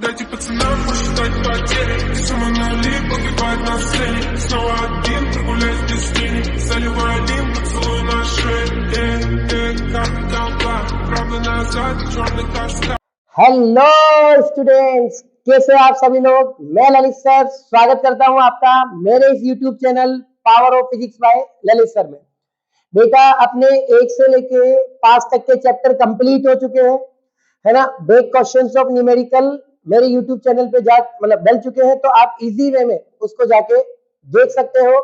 Дайте пацанам посчитать потери. Самонали погибает на сцене. Снова один прогуляюсь без тени. Заливаю один поцелуй на шее. Как толпа, правда назад, черный каскад. Hello students, कैसे आप सभी लोग। मैं ललित सर स्वागत करता हूं आपका मेरे इस YouTube channel power of physics bye Lalit sir में। बेटा अपने 1 से लेके 5 तक के चैप्टर कंप्लीट हो चुके हैं, है ना। बेक क्वेश्चंस ऑफ न्यूमेरिकल मेरे यूट्यूब चैनल पे जा डल चुके हैं, तो आप इजी वे में उसको जाके देख सकते हो।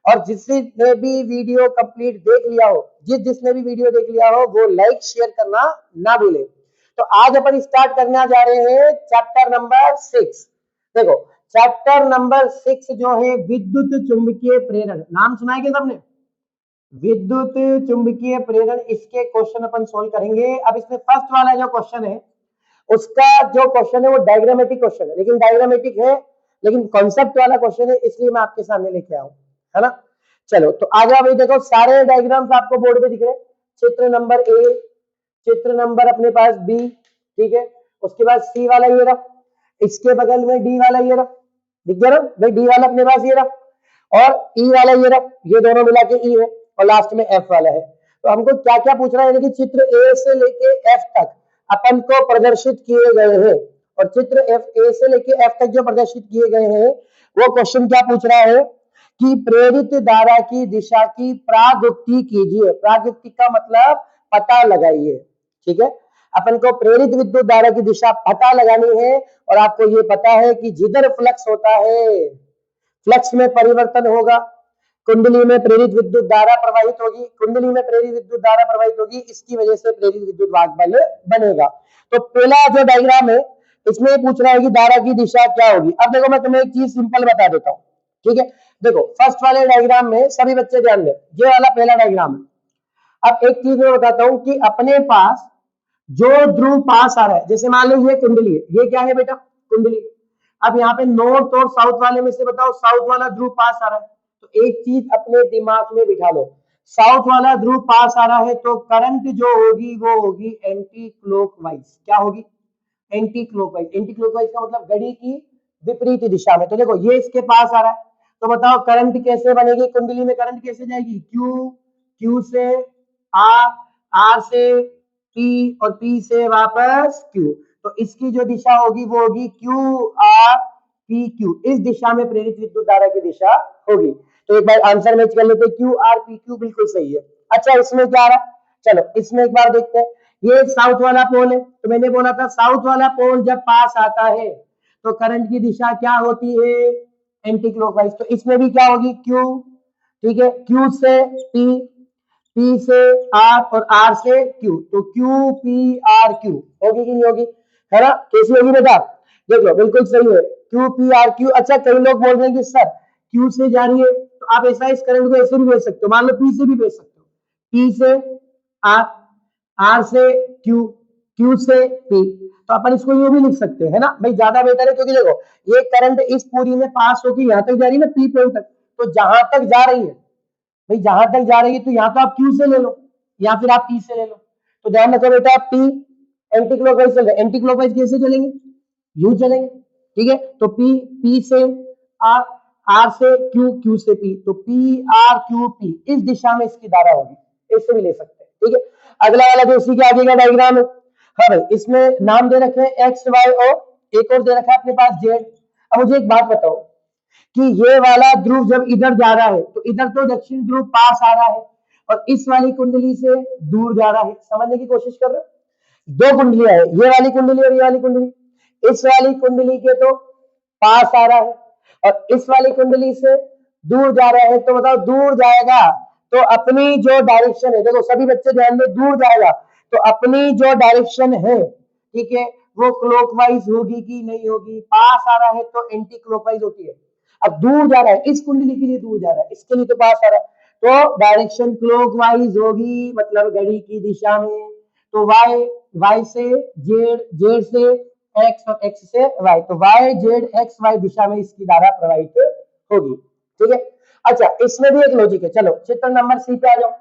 और जिसने भी वीडियो कंप्लीट देख लिया हो, जिसने भी वीडियो देख लिया हो, वो लाइक शेयर करना ना भूले। तो आज अपन स्टार्ट करने जा रहे हैं चैप्टर नंबर 6। देखो चैप्टर नंबर 6 जो है विद्युत चुंबकीय प्रेरण, नाम सुना है क्या सबने? विद्युत चुंबकीय प्रेरण, इसके क्वेश्चन अपन सोल्व करेंगे। अब इसमें फर्स्ट वाला जो क्वेश्चन है, उसका जो क्वेश्चन है वो डायग्रामेटिक क्वेश्चन है, लेकिन डायग्रामेटिक है लेकिन कॉन्सेप्ट वाला क्वेश्चन है, इसलिए मैं आपके सामने लेके आऊं, है ना। चलो तो आगे भाई देखो, सारे डायग्राम्स आपको बोर्ड पे दिख रहे हैं। चित्र नंबर ए, चित्र नंबर अपने पास बी, ठीक है। उसके बाद सी वाला ये रहा, इसके बगल में डी वाला ये रहा, दिख गया ना भाई। डी वाला अपने पास ये रहा और ई वाला ये रहा, ये दोनों मिला के ई है और लास्ट में एफ वाला है। तो हमको क्या क्या पूछ रहा है, यानी कि चित्र ए से लेके एफ तक अपन को प्रदर्शित किए गए हैं, और चित्र एफ ए से लेके एफ तक जो प्रदर्शित किए गए हैं वो क्वेश्चन क्या पूछ रहा है कि प्रेरित धारा की दिशा की प्रागुक्ति कीजिए। प्रागुक्ति का मतलब पता लगाइए, ठीक है। अपन को प्रेरित विद्युत धारा की दिशा पता लगानी है, और आपको ये पता है कि जिधर फ्लक्स होता है, फ्लक्स में परिवर्तन होगा, कुंडली में प्रेरित विद्युत धारा प्रवाहित होगी, कुंडली में प्रेरित विद्युत धारा प्रवाहित होगी, इसकी वजह से प्रेरित विद्युत वाहक बल बनेगा। तो पहला जो डायग्राम है इसमें पूछ रहा है कि धारा की दिशा क्या होगी। अब देखो मैं तुम्हें एक चीज सिंपल बता देता हूँ, ठीक है। देखो फर्स्ट वाले डायग्राम में सभी बच्चे ध्यान दें, ये वाला पहला डायग्राम है। अब एक चीज मैं बताता हूं कि अपने पास जो ध्रुव पास आ रहा है, जैसे मान लो ये कुंडली है, ये क्या है बेटा? कुंडली। अब यहाँ पे नॉर्थ और साउथ वाले में से बताओ, साउथ वाला ध्रुव पास आ रहा है, तो एक चीज अपने दिमाग में बिठा लो, साउथ वाला ध्रुव पास आ रहा है तो करंट जो होगी वो होगी एंटी क्लॉकवाइज। क्या होगी? Anti clockwise. एंटी क्लॉकवाइज का मतलब घड़ी की विपरीत दिशा में। तो देखो ये इसके पास आ रहा है, तो बताओ करंट कैसे बनेगी, कुंडली में करंट कैसे जाएगी? क्यू, क्यू से आर, आर से पी और पी से वापस क्यू। तो इसकी जो दिशा होगी वो होगी क्यू आर पी क्यू। इस दिशा में प्रेरित विद्युत धारा की दिशा होगी। तो एक बार आंसर मैच कर लेते, क्यू आर पी क्यू बिल्कुल सही है। अच्छा इसमें क्या आ रहा है, चलो इसमें एक बार देखते हैं। ये साउथ वाला पोल है, तो मैंने बोला था साउथ वाला पोल जब पास आता है तो करंट की दिशा क्या होती है? Anti clockwise. तो इसमें भी क्या होगी? क्यू, ठीक है, क्यू से पी, पी से आर और आर से क्यू। तो क्यू पी आर क्यू होगी कि नहीं होगी, है ना। कैसी होगी बेटा? देख लो बिल्कुल सही है, क्यू पी आर क्यू। अच्छा कई लोग बोल रहे हैं कि सर क्यू से जा रही है, तो आप ऐसा इस करंट को ऐसे भी भेज सकते हो, मान लो पी से भी भेज सकते हो, पी से आर, आर से क्यू, क्यू से पी। तो अपन इसको ये भी लिख सकते हैं ना भाई, ज्यादा बेटर है, क्योंकि देखो ये करंट इस पूरी में पास होकर यहाँ तक जा रही है ना, पी पॉइंट तक। तो जहां तक जा रही है भाई, जहां तक जा रही है, तो यहाँ तो आप क्यू से ले लो या फिर आप पी से ले लो। तो ध्यान रखो बेटा, पी एंटी क्लॉकवाइज चल रहा है, एंटी क्लॉकवाइज कैसे चलेंगे? यू चलेंगे, ठीक है। तो पी, पी से आर, आर से क्यू, क्यू से पी। तो पी आर क्यू पी, इस दिशा में इसकी धारा होगी, इससे भी ले सकते हैं, ठीक है। अगला वाला जो उसी के आगे का डायग्राम है, हाँ भाई इसमें नाम दे रखे हैं एक्स वाई और एक और दे रखा है अपने पास जेड। अब मुझे एक बात बताओ कि ये वाला ध्रुव जब इधर जा रहा है तो इधर तो दक्षिण ध्रुव पास आ रहा है, और इस वाली कुंडली से दूर जा रहा है। समझने की कोशिश कर रहे हो, दो कुंडलियां है, ये वाली कुंडली और ये वाली कुंडली। इस वाली कुंडली के तो पास आ रहा है और इस वाली कुंडली से दूर जा रहा है। तो बताओ दूर जाएगा तो अपनी जो डायरेक्शन है, देखो सभी बच्चे ध्यान दें, दूर जाएगा तो अपनी जो डायरेक्शन है, ठीक है, वो क्लॉकवाइज होगी कि नहीं होगी? पास आ रहा है तो एंटी क्लॉकवाइज होती है। अब दूर जा रहा है, इस कुंडली के लिए दूर जा रहा है, इसके लिए तो पास आ रहा है, तो डायरेक्शन क्लॉकवाइज होगी, मतलब घड़ी की दिशा में। तो वाई, वाई से जेड, जेड से एक्स और एक्स से वाई। तो वाई जेड एक्स वाई दिशा में इसकी धारा प्रवाहित होगी, ठीक है। अच्छा इसमें भी एक लॉजिक है, चलो चित्र नंबर सी पे आ जाओ।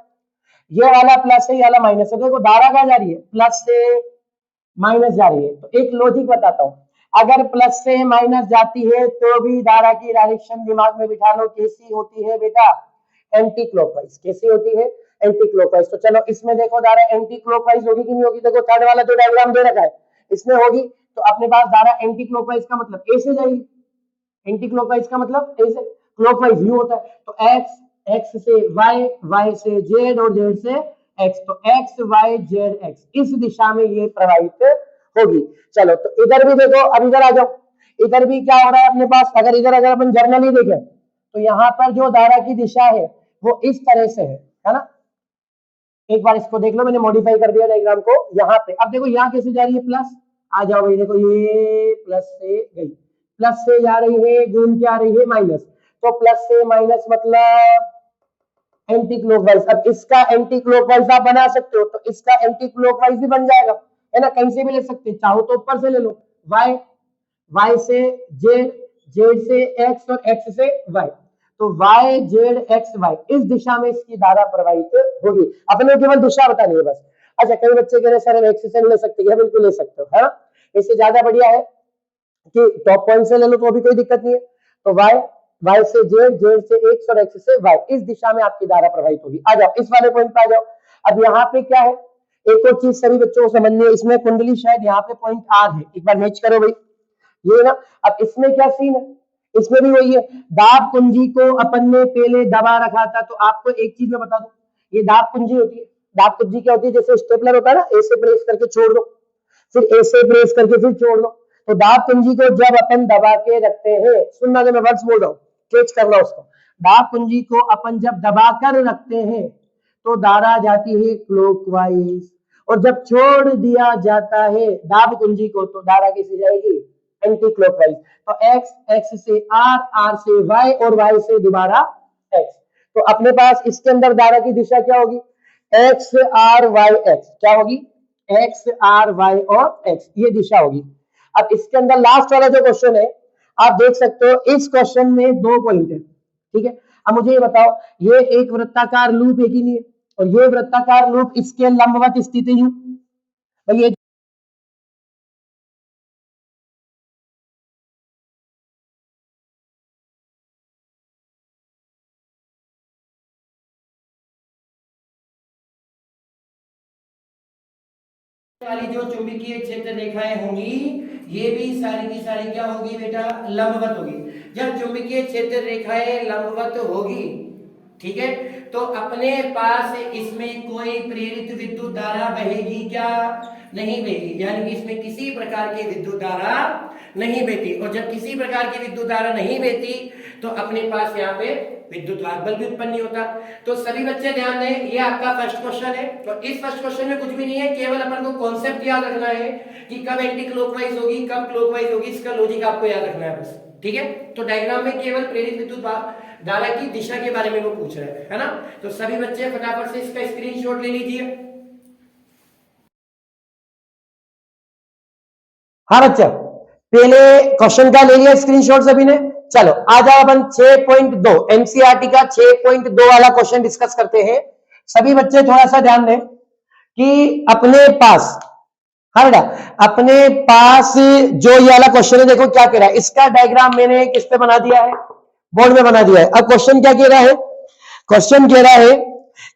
ये वाला प्लस है, ये वाला माइनस है। देखो धारा कहाँ जा रही है? प्लस से माइनस जा रही है। तो एक लॉजिक बताता हूं, अगर प्लस से माइनस जाती है तो भी धारा की डायरेक्शन दिमाग में बिठा लो, कैसी होती है बेटा, एंटी क्लॉकवाइज। कैसी होती है, एंटी क्लॉकवाइज। तो चलो इसमें देखो धारा एंटी क्लॉकवाइज होगी कि नहीं होगी, देखो थर्ड वाला जो डायग्राम दे रखा है इसमें होगी, तो अपने पास धारा एंटी क्लॉकवाइज का मतलब ऐसे जाएगी, एंटी क्लॉकवाइज का मतलब ऐसे, क्लॉकवाइज यू होता है। तो एक्स, एक्स से वाई, वाई से जेड और जेड से एक्स, तो एक्स वाई जेड एक्स इस दिशा में ये प्रवाहित होगी। चलो तो इधर भी देखो, अब इधर आ जाओ, इधर भी क्या हो रहा है अपने पास, अगर इधर अगर अपन जर्नली देखें तो यहाँ पर जो धारा की दिशा है वो इस तरह से है ना। एक बार इसको देख लो, मैंने मॉडिफाई कर दिया डायग्राम को यहाँ पे। अब देखो यहाँ कैसे जा रही है, प्लस, आ जाओ भाई, देखो ये प्लस से गई, प्लस से जा रही है, घूम के आ रही है माइनस, तो प्लस से माइनस मतलब एंटी क्लॉकवाइज। अब इसका एंटी क्लॉकवाइज आप बना सकते हो, तो इसका एंटी क्लॉकवाइज भी बन जाएगा, है ना, कहीं से भी ले सकते हैं, चाहो तो ऊपर से ले लो, वाई, वाई से जेड, जेड से एक्स और एक्स से वाई, तो वाई जेड एक्स वाई इस दिशा में इसकी धारा प्रवाहित होगी। अपने केवल दिशा बतानी है बस। अच्छा, कई बच्चे कह रहे सर एक्स से ले सकते हैं, बिल्कुल ले सकते हो, है ना, इससे ज्यादा बढ़िया है कि टॉप पॉइंट से ले लो तो भी कोई दिक्कत नहीं है। तो वाई, वाई से जेड, जेड से एक्स और एक्स से वाई इस दिशा में आपकी धारा प्रवाहित होगी। आ जाओ इस वाले पॉइंट पे आ जाओ। अब यहाँ पे क्या है, एक और चीज सभी बच्चों को समझनी है, इसमें कुंडली शायद यहाँ पे पॉइंट आर है, एक बार मैच करो भाई, ये ना। अब इसमें क्या सीन है, इसमें भी वही है, दाब कुंजी को अपन ने पहले दबा रखा था। तो आपको एक चीज में बता दूं, ये दाब कुंजी होती है। दाब कुंजी क्या होती है, जैसे स्टेपलर होता है ना, ऐसे प्रेस करके छोड़ दो, फिर ऐसे प्रेस करके फिर छोड़ दो। तो दाब कुंजी को जब अपन दबा के रखते हैं, सुनना जो मैं वर्ड्स बोल रहा हूँ, कैच करना उसको, दाब कुंजी को अपन जब दबा कर रखते हैं तो धारा जाती है क्लॉकवाइज, और जब छोड़ दिया जाता है दाब कुंजी को तो धारा कैसी जाएगी, एंटी क्लॉकवाइज। तो एक्स, एक्स से आर, आर से वाई और वाई से दोबारा एक्स। तो अपने पास इसके अंदर धारा की दिशा क्या होगी, एक्स आर वाई एक्स, क्या होगी, एक्स आर वाई और एक्स, ये दिशा होगी। अब इसके अंदर लास्ट वाला जो क्वेश्चन है आप देख सकते हो, इस क्वेश्चन में 2 पॉइंट है, ठीक है। अब मुझे ये बताओ, ये एक वृत्ताकार लूप है कि नहीं है, और ये वृत्ताकार लूप इसके लंबवत स्थित है, तो ये वाली जो चुंबकीय क्षेत्र रेखाएं होंगी ये भी सारी की सारी क्या होगी बेटा, लंबवत होगी। जब चुंबकीय क्षेत्र रेखाएं लंबवत होगी, ठीक है, तो अपने पास इसमें कोई प्रेरित विद्युत धारा बहेगी क्या, नहीं बहेगी, यानी कि इसमें किसी प्रकार की विद्युत धारा नहीं बहती। और जब किसी प्रकार की विद्युत धारा नहीं बहती तो अपने पास यहाँ पे विद्युत बल भी उत्पन्न नहीं होता। तो सभी बच्चे ध्यान दें, ये आपका फर्स्ट क्वेश्चन है। तो इस फर्स्ट क्वेश्चन में कुछ भी नहीं है, केवल अपन को कॉन्सेप्ट याद रखना है कि कब एंटी क्लॉकवाइज होगी, कब क्लॉकवाइज होगी, इसका लॉजिक आपको याद रखना है बस, ठीक है। तो डायग्राम में केवल प्रेरित विद्युत धारा की दिशा के बारे में वो पूछ रहे हैं, है ना। तो सभी बच्चे फटाफट से इसका स्क्रीनशॉट ले लीजिए। हाँ बच्चा, पहले क्वेश्चन का ले लिया स्क्रीनशॉट सभी ने। चलो आ जाओ अपन 6.2 एनसीईआरटी का 6.2 वाला क्वेश्चन डिस्कस करते हैं। सभी बच्चे थोड़ा सा ध्यान दें कि अपने पास, हाँ बेटा, अपने पास जो ये वाला क्वेश्चन है, देखो क्या कह रहा है, इसका डायग्राम मैंने किस पे बना दिया है, बोर्ड में बना दिया है। अब क्वेश्चन क्या कह रहा है, क्वेश्चन कह रहा है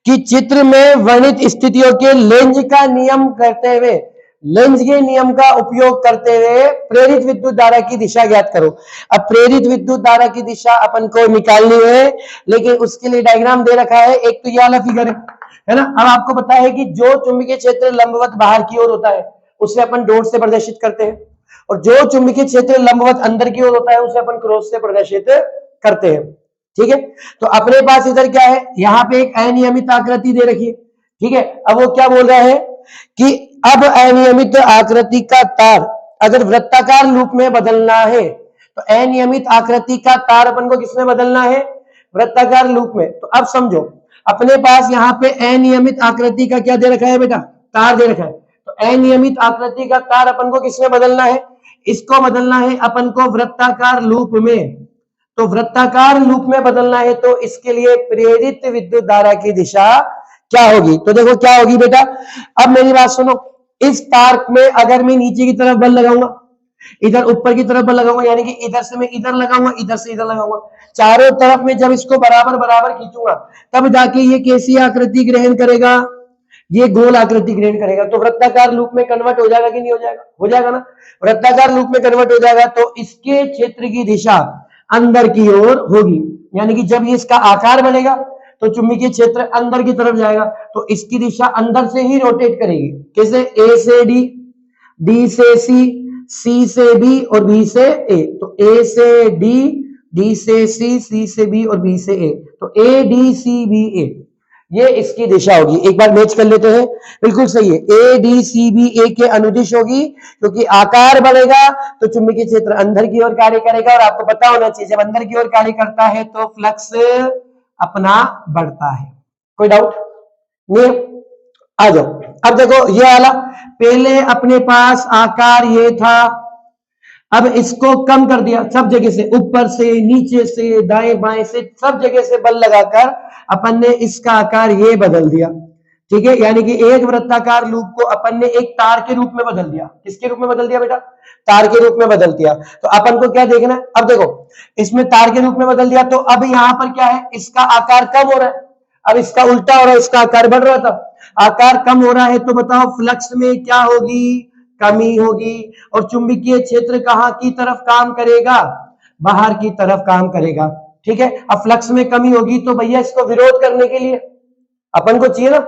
कि चित्र में वर्णित स्थितियों के लेंज का नियम करते हुए, लेंज के नियम का उपयोग करते हुए प्रेरित विद्युत धारा की दिशा ज्ञात करो। अब प्रेरित विद्युत धारा की दिशा अपन को निकालनी है, लेकिन उसके लिए डायग्राम दे रखा है। एक तो ये वाला फिगर है ना। अब आपको पता है कि जो चुंबकीय क्षेत्र लंबवत बाहर की ओर होता है उसे अपन डॉट से प्रदर्शित करते हैं, और जो चुंबकीय क्षेत्र लंबवत अंदर की ओर होता है उसे अपन क्रॉस से प्रदर्शित करते हैं, ठीक है। तो अपने पास इधर क्या है, यहाँ पे एक अनियमित आकृति दे रखी है, ठीक है। अब वो क्या बोल रहा है कि अब अनियमित आकृति का तार अगर वृत्ताकार लूप में बदलना है, तो अनियमित आकृति का तार अपन को किसमें बदलना है, वृत्ताकार लूप में। तो अब समझो, अपने पास यहाँ पे अनियमित आकृति का क्या दे रखा है बेटा, तार दे रखा है। तो अनियमित आकृति का तार अपन को किसमें बदलना है, इसको बदलना है अपन को वृत्ताकार लूप में। तो वृत्ताकार लूप में बदलना है तो इसके लिए प्रेरित विद्युत धारा की दिशा क्या होगी। तो देखो क्या होगी बेटा, अब मेरी बात सुनो, इस तार में अगर मैं नीचे की तरफ बल लगाऊंगा इधर ऊपर की तरफ बल लगाऊंगा, यानी कि इधर से मैं इधर लगाऊंगा, इधर से इधर लगाऊंगा, चारों तरफ में जब इसको बराबर बराबर खींचूंगा तब जाके ये कैसी आकृति ग्रहण करेगा, ये गोल आकृति ग्रहण करेगा। तो वृत्ताकार लूप में कन्वर्ट हो जाएगा कि नहीं हो जाएगा, हो जाएगा ना। वृत्ताकार लूप में कन्वर्ट हो जाएगा तो इसके क्षेत्र की दिशा अंदर की ओर होगी, यानी कि जब ये इसका आकार बनेगा तो चुंबकीय क्षेत्र अंदर की तरफ जाएगा, तो इसकी दिशा अंदर से ही रोटेट करेगी। कैसे? ए से डी, डी से सी, सी से बी और बी से ए। तो ए से डी, डी से सी से बी और बी से ए। तो ए डी सी बी ए, ये इसकी दिशा होगी। एक बार मैच कर लेते हैं, बिल्कुल सही है, ए डी सी बी ए के अनुदिश होगी, क्योंकि आकार बढ़ेगा तो चुंबकीय क्षेत्र अंदर की ओर कार्य करेगा। और आपको पता होना चाहिए जब अंदर की ओर कार्य करता है तो फ्लक्स अपना बढ़ता है। कोई डाउट नहीं? आ जाओ। अब देखो ये वाला, पहले अपने पास आकार ये था, अब इसको कम कर दिया, सब जगह से, ऊपर से, नीचे से, दाएं बाएं से, सब जगह से बल लगाकर अपन ने इसका आकार ये बदल दिया। ठीक है, यानी कि एक वृत्ताकार लूप को अपन ने एक तार के रूप में बदल दिया। किसके रूप में बदल दिया बेटा? तार के रूप में बदल दिया। तो अपन को क्या देखना है? अब देखो इसमें तार के रूप में बदल दिया, तो अब यहाँ पर क्या है, इसका आकार कम हो रहा है, अब इसका उल्टा हो रहा है, इसका आकार बढ़ रहा था। आकार कम हो रहा है तो बताओ फ्लक्स में क्या होगी? कमी होगी। और चुंबकीय क्षेत्र कहाँ की तरफ काम करेगा? बाहर की तरफ काम करेगा। ठीक है, अब फ्लक्स में कमी होगी तो भैया इसको विरोध करने के लिए अपन को चाहिए ना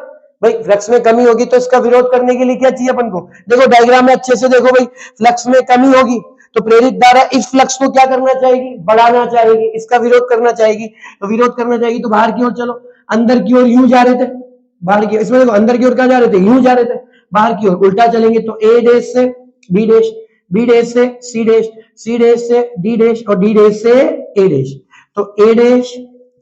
भाई, फ्लक्स में कमी होगी तो इसका विरोध करने के लिए क्या चाहिए अपन को? देखो डायग्राम में अच्छे से देखो भाई, फ्लक्स में कमी होगी तो प्रेरित धारा इस फ्लक्स को क्या करना चाहेगी? बढ़ाना चाहेगी, इसका विरोध करना चाहेगी। तो विरोध करना चाहेगी तो बाहर की ओर चलो, अंदर की ओर यूं जा रहे थे, बाहर की, इसमें देखो अंदर की ओर क्या जा रहे थे? यूं जा रहे थे, बाहर की ओर उल्टा चलेंगे तो ए डैश से बी डैश, बी डैश से सी डैश, सी डैश से डी डैश और डी डैश से ए डैश। तो ए डैश,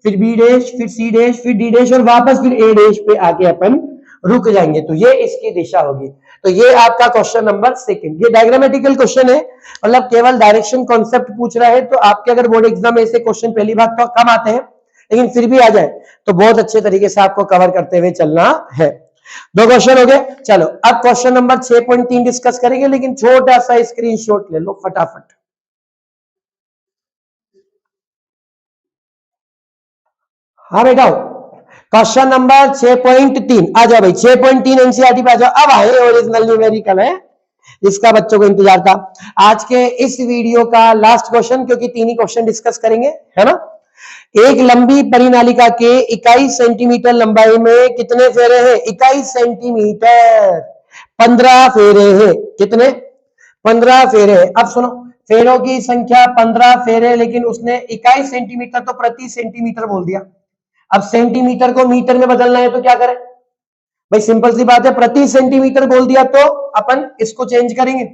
फिर बी डैश, फिर सी डैश, फिर डी डैश और वापस फिर ए डैश पे आके अपन रुक जाएंगे। तो ये इसकी दिशा होगी। तो ये आपका क्वेश्चन नंबर सेकंड, ये डायग्रामेटिकल क्वेश्चन है, मतलब केवल डायरेक्शन कॉन्सेप्ट पूछ रहा है। तो आपके अगर बोर्ड एग्जाम में ऐसे क्वेश्चन पहली बात तो कम आते हैं, लेकिन फिर भी आ जाए तो बहुत अच्छे तरीके से आपको कवर करते हुए चलना है। दो क्वेश्चन हो गए। चलो अब क्वेश्चन नंबर 6.3 डिस्कस करेंगे, लेकिन छोटा सा स्क्रीनशॉट ले लो फटाफट। हाँ बेटा, क्वेश्चन नंबर 6.3 आ जाओ भाई, 6.3 एनसीईआरटी पे आ जाओ। अब आए ओरिजिनल न्यूमेरिकल है, जिसका बच्चों को इंतजार था। आज के इस वीडियो का लास्ट क्वेश्चन, क्योंकि 3 ही क्वेश्चन डिस्कस करेंगे, है ना। एक लंबी परिनालिका के 21 सेंटीमीटर लंबाई में कितने फेरे हैं? 21 सेंटीमीटर, 15 फेरे हैं। कितने? 15 फेरे हैं। अब सुनो, फेरों की संख्या 15 फेरे, लेकिन उसने 21 सेंटीमीटर तो प्रति सेंटीमीटर बोल दिया। अब सेंटीमीटर को मीटर में बदलना है तो क्या करें भाई? सिंपल सी बात है, प्रति सेंटीमीटर बोल दिया तो अपन इसको चेंज करेंगे।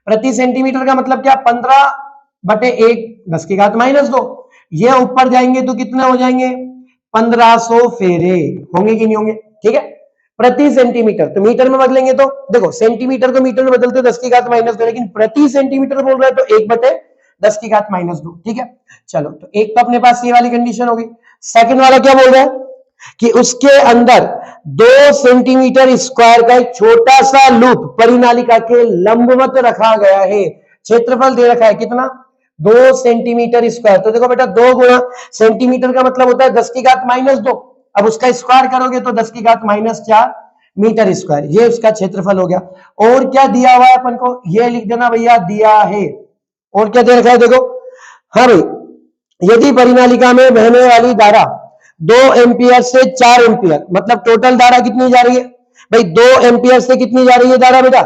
प्रति सेंटीमीटर का मतलब क्या? 15/1 10 की घात -2। ये ऊपर जाएंगे तो कितने हो जाएंगे? 1500 फेरे होंगे कि नहीं होंगे? ठीक है, प्रति सेंटीमीटर। तो मीटर में बदलेंगे तो देखो, सेंटीमीटर को मीटर में बदलते 10 की घात -2, लेकिन प्रति सेंटीमीटर बोल रहा है तो 1/10 की घात -2। ठीक है, चलो तो एक तो अपने पास ये वाली कंडीशन होगी। सेकंड वाला क्या बोल रहा है कि उसके अंदर 2 सेंटीमीटर स्क्वायर का एक छोटा सा लूप परिनालिका के लंबवत रखा गया है। क्षेत्रफल दे रखा है कितना? 2 सेंटीमीटर स्क्वायर। तो देखो बेटा, 2 गुणा सेंटीमीटर का मतलब होता है 10 की घात -2। अब उसका स्क्वायर करोगे तो 10 की घात -4 मीटर स्क्वायर। ये उसका क्षेत्रफल हो गया। और क्या दिया हुआ है अपन को? ये लिख देना भैया, दिया है। और क्या दे रखा है देखो, हाँ भाई, यदि परिनालिका में बहने वाली धारा 2 एम्पियर से 4 एम्पियर, मतलब टोटल धारा कितनी जा रही है भाई? 2 एम्पियर से कितनी जा रही है धारा बेटा?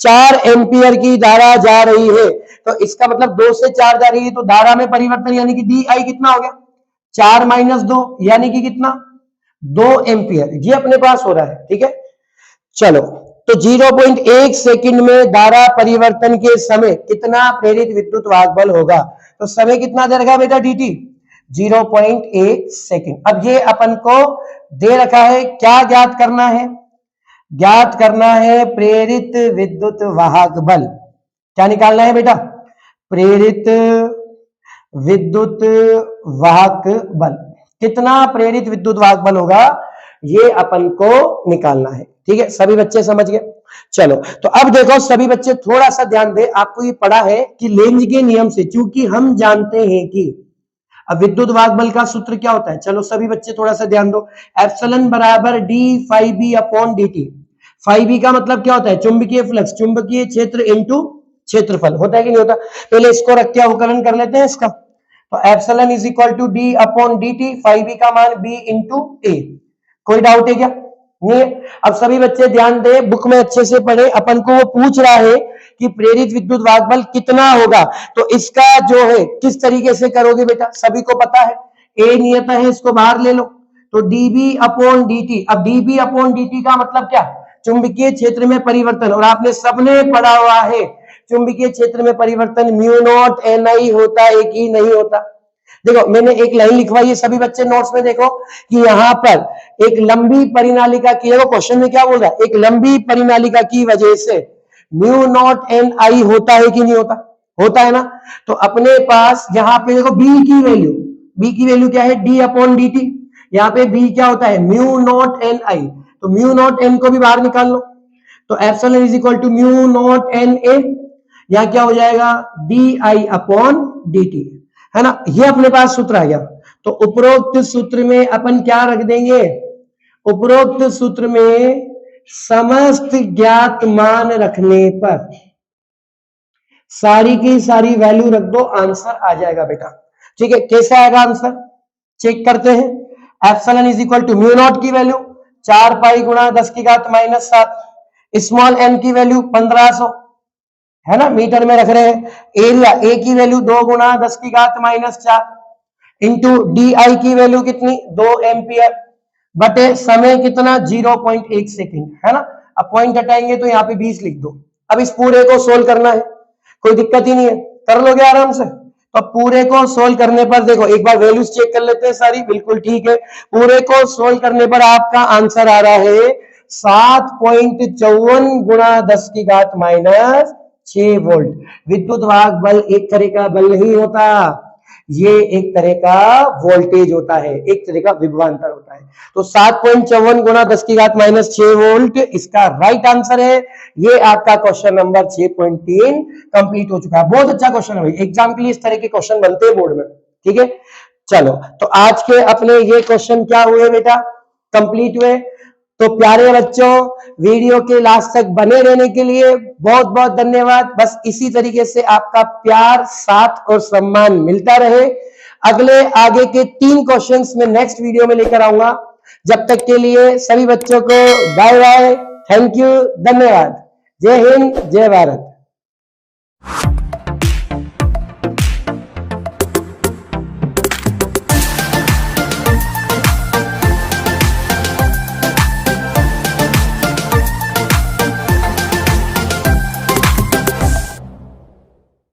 4 एम्पियर की धारा जा रही है। तो इसका मतलब 2 से 4 जा रही है, तो धारा में परिवर्तन यानी कि डी आई कितना हो गया? 4 - 2 यानी कि कितना? 2 एम्पियर। ये अपने पास हो रहा है। ठीक है, चलो तो 0.1 सेकंड में धारा परिवर्तन के समय कितना प्रेरित विद्युत वाहक बल होगा? तो समय कितना दे रखा बेटा? dt 0.1 second. अब ये अपन को दे रखा है, क्या ज्ञात करना है? ज्ञात करना है प्रेरित विद्युत वाहक बल। क्या निकालना है बेटा? प्रेरित विद्युत वाहक बल। कितना प्रेरित विद्युत वाहक बल होगा ये अपन को निकालना है। ठीक है, सभी बच्चे समझ गए। चलो, तो अब देखो सभी बच्चे थोड़ा सा ध्यान दे, आपको ये पढ़ा है कि लेंज के नियम से, चूंकि हम जानते हैं कि अब विद्युत वाहक बल का सूत्र क्या होता है, चलो सभी बच्चे थोड़ा सा ध्यान दो, एप्सिलॉन बराबर D phi B upon D T. Phi B का मतलब क्या होता है, चुंबकीय फ्लक्स, चुंबकीय क्षेत्र इनटू क्षेत्रफल, होता है कि नहीं होता। पहले इसको रख के अवकलन कर लेते हैं इसका, तो epsilon is equal to D upon D T, phi B का मान बी इंटू ए। कोई डाउट है क्या? नहीं है। अब सभी बच्चे ध्यान दे, बुक में अच्छे से पढ़े, अपन को वो पूछ रहा है कि प्रेरित विद्युत वाहक बल कितना होगा, तो इसका जो है किस तरीके से करोगे बेटा, सभी को पता है, ए नियत है, इसको बाहर ले लो, तो डीबी अपॉन डी। अब डीबी अपॉन डी का मतलब क्या, चुंबकीय क्षेत्र में परिवर्तन, और आपने सबने पढ़ा हुआ है चुंबकीय क्षेत्र में परिवर्तन म्यू नॉट एन आई होता है कि नहीं होता। देखो मैंने एक लाइन लिखवाई है, सभी बच्चे नोट्स में देखो कि यहां पर एक लंबी परिनालिका की, देखो क्वेश्चन में क्या बोल रहा है, एक लंबी परिनालिका की वजह से म्यू नॉट एन आई होता है कि नहीं होता, होता है ना। तो अपने पास यहाँ पे देखो बी की वैल्यू क्या है, डी अपॉन डी टी, यहाँ पे बी क्या होता है, म्यू नॉट एन आई, तो म्यू नॉट एन को भी बाहर निकाल लो, तो epsilon is equal to mu naught N A, यहाँ क्या हो जाएगा, D I upon D T, है ना। ये अपने पास सूत्र आ गया। तो उपरोक्त सूत्र में अपन क्या रख देंगे, उपरोक्त सूत्र में समस्त ज्ञात मान रखने पर सारी की सारी वैल्यू रख दो, आंसर आ जाएगा बेटा। ठीक है, कैसे आएगा आंसर, चेक करते हैं। Epsilon is equal to mu naught की वैल्यू 4 पाई गुणा 10 की घात -7, स्मॉल एन की वैल्यू 1500, है ना, मीटर में रख रहे हैं। एरिया ए की वैल्यू 2 गुणा 10 की घात -4 इंटू डी आई की वैल्यू कितनी, 2 एम्पियर, बटे समय कितना 0.1 सेकेंड, है ना। अब पॉइंट हटाएंगे तो यहाँ पे 20 लिख दो। अब इस पूरे को सोल्व करना है, कोई दिक्कत ही नहीं है, कर लोगे आराम से। तो पूरे को सोल्व करने पर देखो एक बार वैल्यूज चेक कर लेते हैं सारी, बिल्कुल ठीक है। पूरे को सोल्व करने पर आपका आंसर आ रहा है 7.54 गुणा 10 की घात -6 वोल्ट। विद्युत वाहक बल एक तरह का बल नहीं होता, ये एक तरह का वोल्टेज होता है, एक तरह का विभवांतर होता है। तो 7.54 गुणा 10 की घात -6 वोल्ट इसका राइट आंसर है। ये आपका क्वेश्चन नंबर 6.3 कंप्लीट हो चुका है। बहुत अच्छा क्वेश्चन है भाई, एग्जाम के लिए इस तरह के क्वेश्चन बनते हैं बोर्ड में। ठीक है, चलो तो आज के अपने ये क्वेश्चन क्या हुए बेटा, कंप्लीट हुए। तो प्यारे बच्चों, वीडियो के लास्ट तक बने रहने के लिए बहुत बहुत धन्यवाद। बस इसी तरीके से आपका प्यार, साथ और सम्मान मिलता रहे। अगले आगे के 3 क्वेश्चंस में नेक्स्ट वीडियो में लेकर आऊंगा। जब तक के लिए सभी बच्चों को बाय बाय, थैंक यू, धन्यवाद। जय हिंद, जय भारत।